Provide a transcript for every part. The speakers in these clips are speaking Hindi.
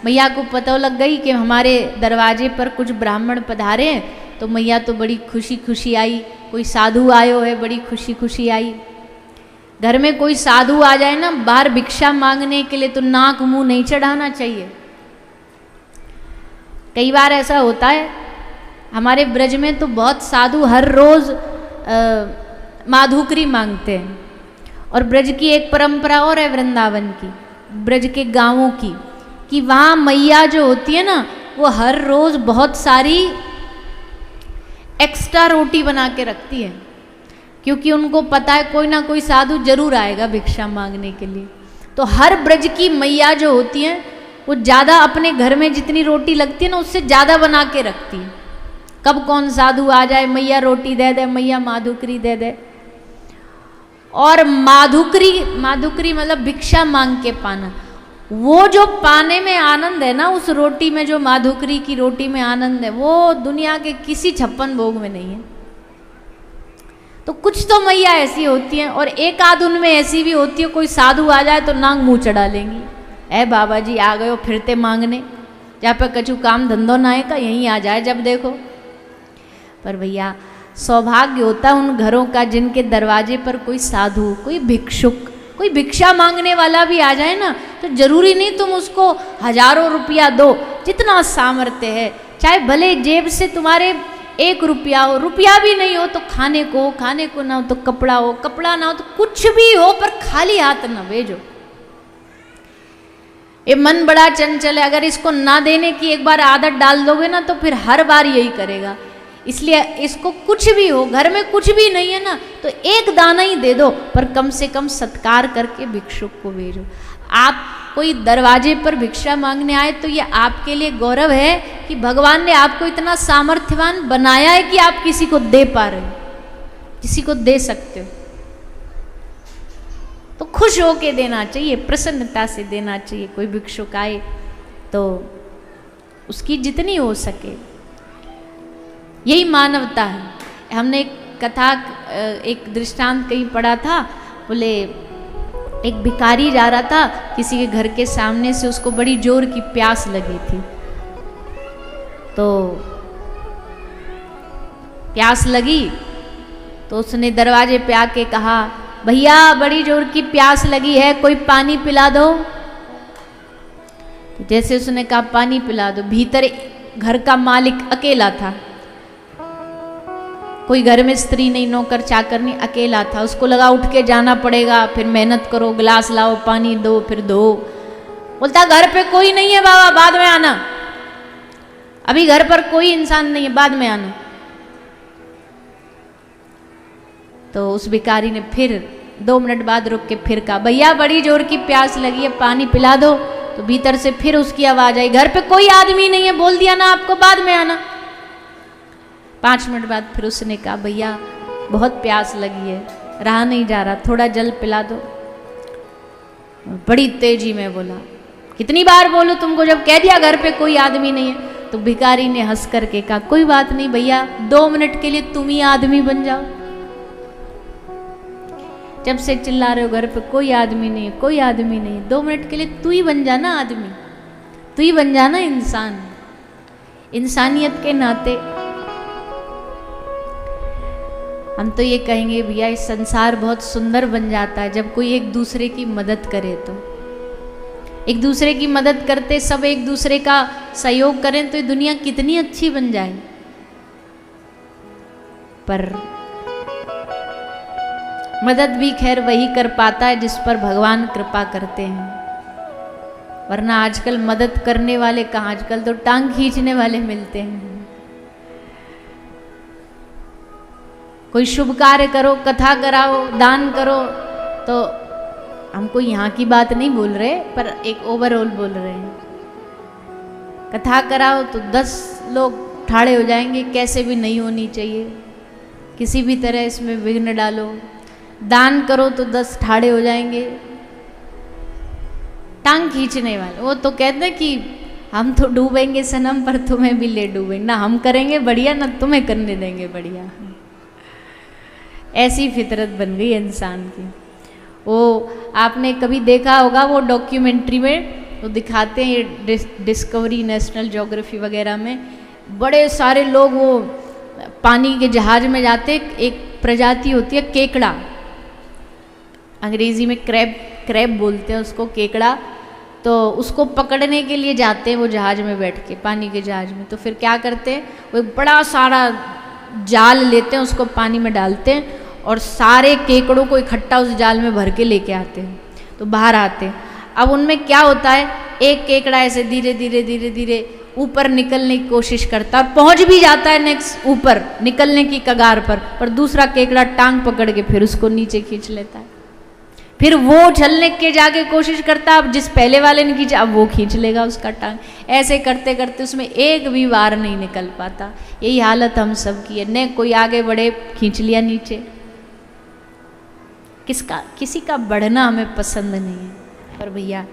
मैया को पता लग गई कि हमारे दरवाजे पर कुछ ब्राह्मण पधारे हैं, तो मैया तो बड़ी खुशी खुशी आई, कोई साधु आयो है, बड़ी खुशी खुशी आई। घर में कोई साधु आ जाए ना बाहर भिक्षा मांगने के लिए, तो नाक मुंह नहीं चढ़ाना चाहिए। कई बार ऐसा होता है, हमारे ब्रज में तो बहुत साधु हर रोज माधुकरी मांगते हैं। और ब्रज की एक परंपरा और है वृंदावन की, ब्रज के गांवों की, कि वहाँ मैया जो होती है ना वो हर रोज बहुत सारी एक्स्ट्रा रोटी बना के रखती है, क्योंकि उनको पता है कोई ना कोई साधु जरूर आएगा भिक्षा मांगने के लिए। तो हर ब्रज की मैया जो होती हैं वो ज़्यादा अपने घर में जितनी रोटी लगती है ना उससे ज़्यादा बना के रखती है। कब कौन साधु आ जाए, मैया रोटी दे दे, मैया माधुकरी दे दे। और माधुकरी मतलब भिक्षा मांग के पाना, वो जो पाने में आनंद है ना, उस रोटी में जो माधुकरी की रोटी में आनंद है, वो दुनिया के किसी 56 भोग में नहीं है। तो कुछ तो मैया ऐसी होती हैं, और एक आध उनमें ऐसी भी होती है कोई साधु आ जाए तो नांग मुंह चढ़ा लेंगी, ए बाबा जी आ गए हो फिरते मांगने, जहाँ पे कछु काम धंधो ना है का यहीं आ जाए जब देखो। पर भैया सौभाग्य होता उन घरों का जिनके दरवाजे पर कोई साधु, कोई भिक्षुक, कोई भिक्षा मांगने वाला भी आ जाए ना, तो जरूरी नहीं तुम उसको हजारों रुपया दो, जितना सामर्थ्य है, चाहे भले जेब से तुम्हारे 1 रुपया हो, रुपया भी नहीं हो तो खाने को ना हो तो कपड़ा हो, कपड़ा ना हो तो कुछ भी हो, पर खाली हाथ न भेजो। ये मन बड़ा चंचल है, अगर इसको ना देने की एक बार आदत डाल दोगे ना तो फिर हर बार यही करेगा। इसलिए इसको कुछ भी हो, घर में कुछ भी नहीं है ना तो एक दाना ही दे दो, पर कम से कम सत्कार करके भिक्षुक को भेजो। आप कोई दरवाजे पर भिक्षा मांगने आए तो ये आपके लिए गौरव है कि भगवान ने आपको इतना सामर्थ्यवान बनाया है कि आप किसी को दे पा रहे हो, किसी को दे सकते हो। तो खुश होके देना चाहिए, प्रसन्नता से देना चाहिए। कोई भिक्षुक आए तो उसकी जितनी हो सके, यही मानवता है। हमने एक कथा, एक दृष्टांत कहीं पढ़ा था, बोले एक भिखारी जा रहा था किसी के घर के सामने से, उसको बड़ी जोर की प्यास लगी थी। तो प्यास लगी तो उसने दरवाजे पे आके कहा, भैया बड़ी जोर की प्यास लगी है, कोई पानी पिला दो। तो जैसे उसने कहा पानी पिला दो, भीतर घर का मालिक अकेला था, कोई घर में स्त्री नहीं, नौकर चाकर नहीं, अकेला था। उसको लगा उठ के जाना पड़ेगा, फिर मेहनत करो, गिलास लाओ, पानी दो, फिर दो। बोलता घर पे कोई नहीं है बाबा, बाद में आना, अभी घर पर कोई इंसान नहीं है, बाद में आना। तो उस भिखारी ने फिर 2 मिनट बाद रुक के फिर कहा, भैया बड़ी जोर की प्यास लगी है, पानी पिला दो। तो भीतर से फिर उसकी आवाज आई, घर पे कोई आदमी नहीं है, बोल दिया ना आपको, बाद में आना। 5 मिनट बाद फिर उसने कहा, भैया बहुत प्यास लगी है, रहा नहीं जा रहा, थोड़ा जल पिला दो। बड़ी तेजी में बोला, कितनी बार बोलूं तुमको, जब कह दिया घर पे कोई आदमी नहीं है। तो भिखारी ने हंस करके कहा, कोई बात नहीं भैया, 2 मिनट के लिए तुम ही आदमी बन जाओ। जब से चिल्ला रहे हो घर पे कोई आदमी नहीं है, कोई आदमी नहीं है, 2 मिनट के लिए तू ही बन जाना आदमी, तू ही बन जाना इंसान। इंसानियत के नाते हम तो ये कहेंगे भैया इस संसार बहुत सुंदर बन जाता है जब कोई एक दूसरे की मदद करे। तो एक दूसरे की मदद करते, सब एक दूसरे का सहयोग करें तो ये दुनिया कितनी अच्छी बन जाए। पर मदद भी खैर वही कर पाता है जिस पर भगवान कृपा करते हैं, वरना आजकल मदद करने वाले कहाँ, आजकल तो टांग खींचने वाले मिलते हैं। कोई शुभ कार्य करो, कथा कराओ, दान करो, तो हमको यहाँ की बात नहीं बोल रहे, पर एक ओवरऑल बोल रहे हैं। कथा कराओ तो 10 लोग ठाड़े हो जाएंगे, कैसे भी नहीं होनी चाहिए, किसी भी तरह इसमें विघ्न डालो। दान करो तो 10 ठाड़े हो जाएंगे, टांग खींचने वाले। वो तो कहते हैं कि हम तो डूबेंगे सनम, पर तुम्हें भी ले डूबेंगे, ना हम करेंगे बढ़िया ना तुम्हें करने देंगे बढ़िया। ऐसी फितरत बन गई इंसान की। वो आपने कभी देखा होगा, वो डॉक्यूमेंट्री में तो दिखाते हैं ये डिस्कवरी नेशनल ज्योग्राफी वगैरह में, बड़े सारे लोग वो पानी के जहाज में जाते, एक प्रजाति होती है केकड़ा, अंग्रेजी में क्रैब बोलते हैं उसको, केकड़ा, तो उसको पकड़ने के लिए जाते हैं वो जहाज में बैठ के, पानी के जहाज में। तो फिर क्या करते हैं, वो एक बड़ा सारा जाल लेते हैं, उसको पानी में डालते हैं और सारे केकड़ों को इकट्ठा उस जाल में भर के लेके आते हैं, तो बाहर आते हैं। अब उनमें क्या होता है, एक केकड़ा ऐसे धीरे धीरे धीरे धीरे ऊपर निकलने की कोशिश करता है और पहुंच भी जाता है नेक्स्ट ऊपर निकलने की कगार पर दूसरा केकड़ा टांग पकड़ के फिर उसको नीचे खींच लेता है। फिर वो उछलने के जाके कोशिश करता है, अब जिस पहले वाले ने खींचा अब वो खींच लेगा उसका टांग। ऐसे करते करते उसमें एक भी वार नहीं निकल पाता। यही हालत हम सब की है, न कोई आगे बढ़े, खींच लिया नीचे। किसी का बढ़ना हमें पसंद नहीं है, पर भैया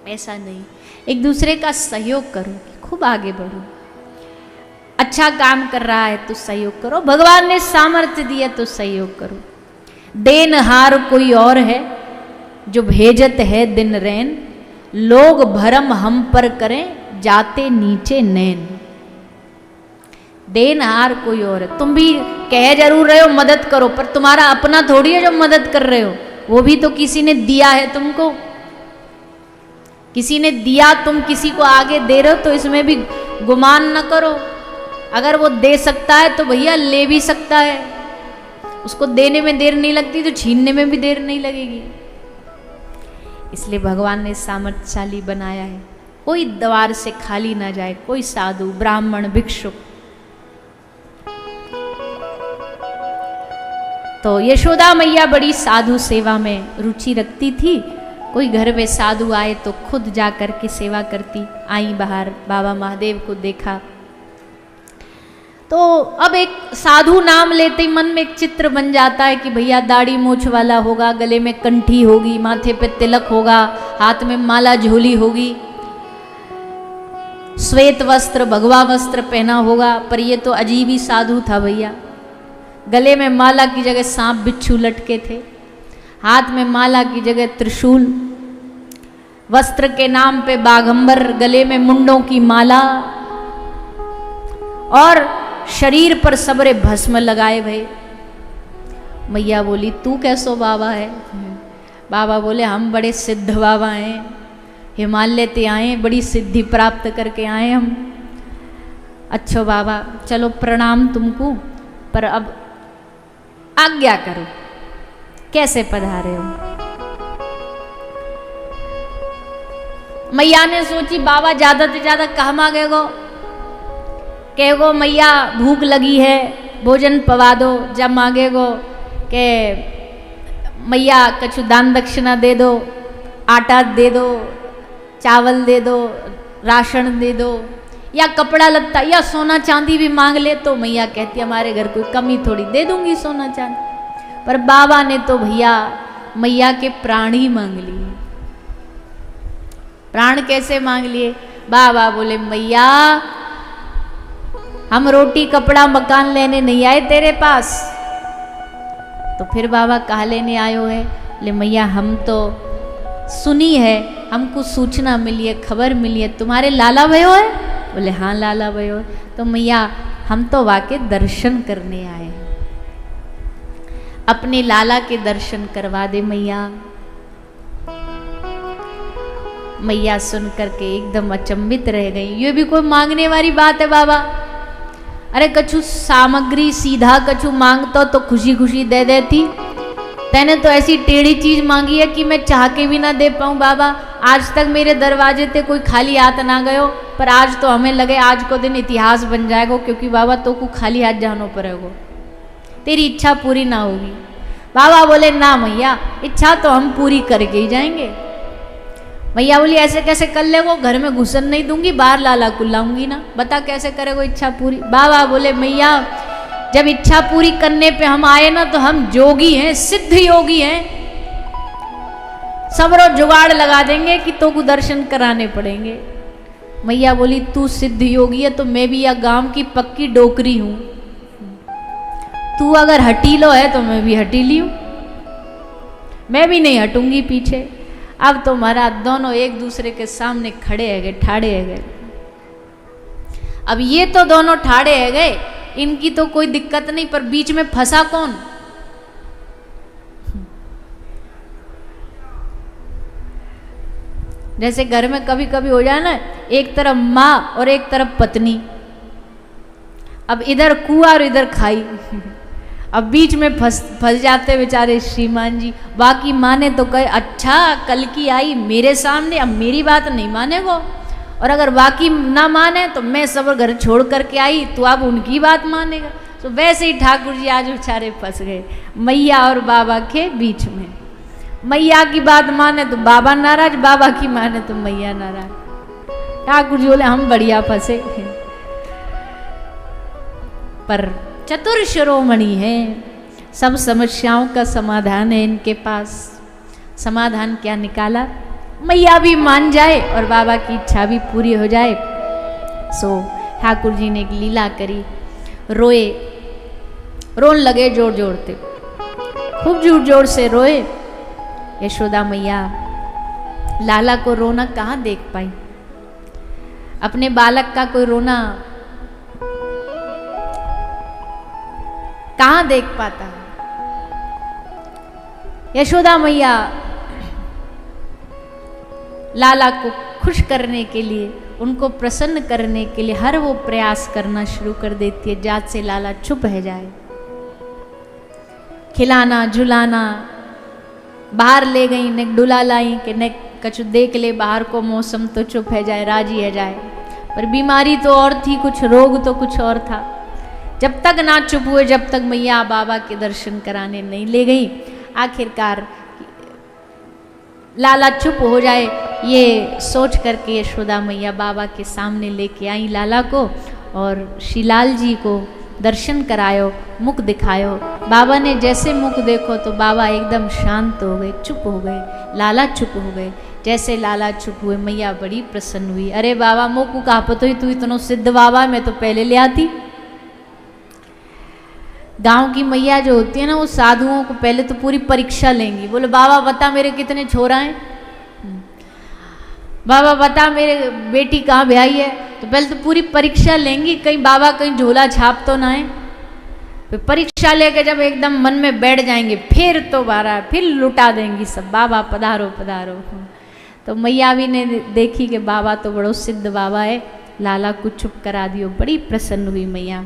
ऐसा नहीं, एक दूसरे का सहयोग करो, खूब आगे बढ़ो। अच्छा काम कर रहा है तो सहयोग करो, भगवान ने सामर्थ्य दिया तो सहयोग करो। देनहार कोई और है जो भेजत है दिन रैन, लोग भरम हम पर करें जाते नीचे नैन। देनहार कोई और है, तुम भी कह जरूर रहे हो मदद करो, पर तुम्हारा अपना थोड़ी है जो मदद कर रहे हो, वो भी तो किसी ने दिया है तुमको, किसी ने दिया, तुम किसी को आगे दे रहे हो, तो इसमें भी गुमान न करो। अगर वो दे सकता है तो भैया ले भी सकता है, उसको देने में देर नहीं लगती तो छीनने में भी देर नहीं लगेगी। इसलिए भगवान ने सामर्थ्यशाली बनाया है, कोई द्वार से खाली ना जाए, कोई साधु ब्राह्मण भिक्षुक। तो यशोदा मैया बड़ी साधु सेवा में रुचि रखती थी, कोई घर में साधु आए तो खुद जा कर के सेवा करती। आई बाहर, बाबा महादेव को देखा तो अब एक साधु नाम लेते ही मन में एक चित्र बन जाता है कि भैया दाढ़ी मूछ वाला होगा, गले में कंठी होगी, माथे पे तिलक होगा, हाथ में माला झोली होगी, श्वेत वस्त्र भगवा वस्त्र पहना होगा। पर ये तो अजीब ही साधु था भैया, गले में माला की जगह सांप बिच्छू लटके थे, हाथ में माला की जगह त्रिशूल, वस्त्र के नाम पे बाघंबर, गले में मुंडों की माला और शरीर पर सबरे भस्म लगाए भई। मैया बोली तू कैसो बाबा है? बाबा बोले हम बड़े सिद्ध बाबा हैं, हिमालय ते आए, बड़ी सिद्धि प्राप्त करके आए हम। अच्छो बाबा चलो प्रणाम तुमको, पर अब आज्ञा करो, कैसे पधारे हो? मैया ने सोची बाबा ज्यादा से ज्यादा कहाँ मांगे गो, कहेगो मैया भूख लगी है भोजन पवा दो, जब मांगेगो के मैया कछु दान दक्षिणा दे दो, आटा दे दो, चावल दे दो, राशन दे दो, या कपड़ा लत्ता या सोना चांदी भी मांग ले तो मैया कहती हमारे घर कोई कमी थोड़ी, दे दूंगी सोना चांदी। पर बाबा ने तो भैया मैया के प्राण ही मांग लिए। प्राण कैसे मांग लिए? बाबा बोले मैया हम रोटी कपड़ा मकान लेने नहीं आए तेरे पास। तो फिर बाबा कहा लेने आयो है? ले मैया हम तो सुनी है, हमको सूचना मिली है, खबर मिली है तुम्हारे लाला भयो है। बोले हाँ लाला भयो है। तो मैया हम तो वाके दर्शन करने आए, अपने लाला के दर्शन करवा दे मैया। मैया सुन करके एकदम अचंभित रह गई, ये भी कोई मांगने वाली बात है बाबा? अरे कछु सामग्री सीधा कछु मांगता तो खुशी खुशी दे देती, तैने तो ऐसी टेढ़ी चीज मांगी है कि मैं चाह के भी ना दे पाऊं बाबा। आज तक मेरे दरवाजे ते कोई खाली हाथ ना गयो, पर आज तो हमें लगे आज को दिन इतिहास बन जाएगा, क्योंकि बाबा तो को खाली हाथ जानो पड़ेगा, तेरी इच्छा पूरी ना होगी। बाबा बोले ना मैया इच्छा तो हम पूरी करके ही जाएंगे। मैया बोली ऐसे कैसे कर ले, वो घर में घुसन नहीं दूंगी, बाहर लाला को लाऊंगी ना, बता कैसे करे वो इच्छा पूरी। बाबा बोले मैया जब इच्छा पूरी करने पे हम आए ना तो हम जोगी हैं, सिद्ध योगी हैं, सब रोज जुगाड़ लगा देंगे कि तो को दर्शन कराने पड़ेंगे। मैया बोली तू सिद्ध योगी है तो मैं भी या गांव की पक्की डोकरी हूं, तू अगर हटीलो है तो मैं भी हटीली हूं, मैं भी नहीं हटूंगी पीछे। अब तो महाराज दोनों एक दूसरे के सामने खड़े है गए, ठाड़े है गए। अब ये तो दोनों ठाड़े है गए, इनकी तो कोई दिक्कत नहीं, पर बीच में फंसा कौन? जैसे घर में कभी कभी हो जाए ना, एक तरफ माँ और एक तरफ पत्नी, अब इधर कुआं और इधर खाई, अब बीच में फंस जाते बेचारे श्रीमान जी। बाकी माँ ने तो कहे अच्छा कल की आई मेरे सामने, अब मेरी बात नहीं माने वो, और अगर बाकी ना माने तो मैं सब घर छोड़ करके आई तो अब उनकी बात मानेगा। तो वैसे ही ठाकुर जी आज बेचारे फंस गए मैया और बाबा के बीच में। मैया की बात माने तो बाबा नाराज, बाबा की माने तो मैया नाराज। ठाकुर जी बोले हम बढ़िया फंसे, पर चतुर शिरोमणि है, सब समस्याओं का समाधान है इनके पास। समाधान क्या निकाला? मैया भी मान जाए और बाबा की इच्छा भी पूरी हो जाए। सो ठाकुर जी ने एक लीला करी, रोए, रोन लगे जोर जोर से, खूब जोर जोर से रोए। यशोदा मैया लाला को रोना कहाँ देख पाई, अपने बालक का कोई रोना कहाँ देख पाता है। यशोदा मैया लाला को खुश करने के लिए, उनको प्रसन्न करने के लिए हर वो प्रयास करना शुरू कर देती है जात से लाला चुप रह जाए। खिलाना झुलाना, बाहर ले गई ने डुला लाई कि ने कछु देख ले बाहर को मौसम तो चुप है जाए, राजी है जाए। पर बीमारी तो और थी, कुछ रोग तो कुछ और था। जब तक ना चुप हुए, जब तक मैया बाबा के दर्शन कराने नहीं ले गई, आखिरकार लाला चुप हो जाए ये सोच करके यशोदा मैया बाबा के सामने लेके आई लाला को, और श्रीलाल जी को दर्शन करायो, मुख दिखायो। बाबा ने जैसे मुख देखो तो बाबा एकदम शांत हो गए, चुप हो गए, लाला चुप हो गए। जैसे लाला चुप हुए मैया बड़ी प्रसन्न हुई। अरे बाबा मोकू कहा पतो ही, तू इतना सिद्ध बाबा, मैं तो पहले ले आती। गांव की मैया जो होती है ना, वो साधुओं को पहले तो पूरी परीक्षा लेंगी। बोले बाबा बता मेरे कितने छोरा हैं, बाबा बता मेरे बेटी कहाँ ब्याही है, तो पहले तो पूरी परीक्षा लेंगी, कहीं बाबा कहीं झोला छाप तो ना है। फिर परीक्षा लेके जब एकदम मन में बैठ जाएंगे, फिर तो बारा फिर लुटा देंगी सब, बाबा पधारो पधारो। तो मैया भी ने देखी कि बाबा तो बड़ो सिद्ध बाबा है, लाला को चुप करा दियो, बड़ी प्रसन्न हुई मैया।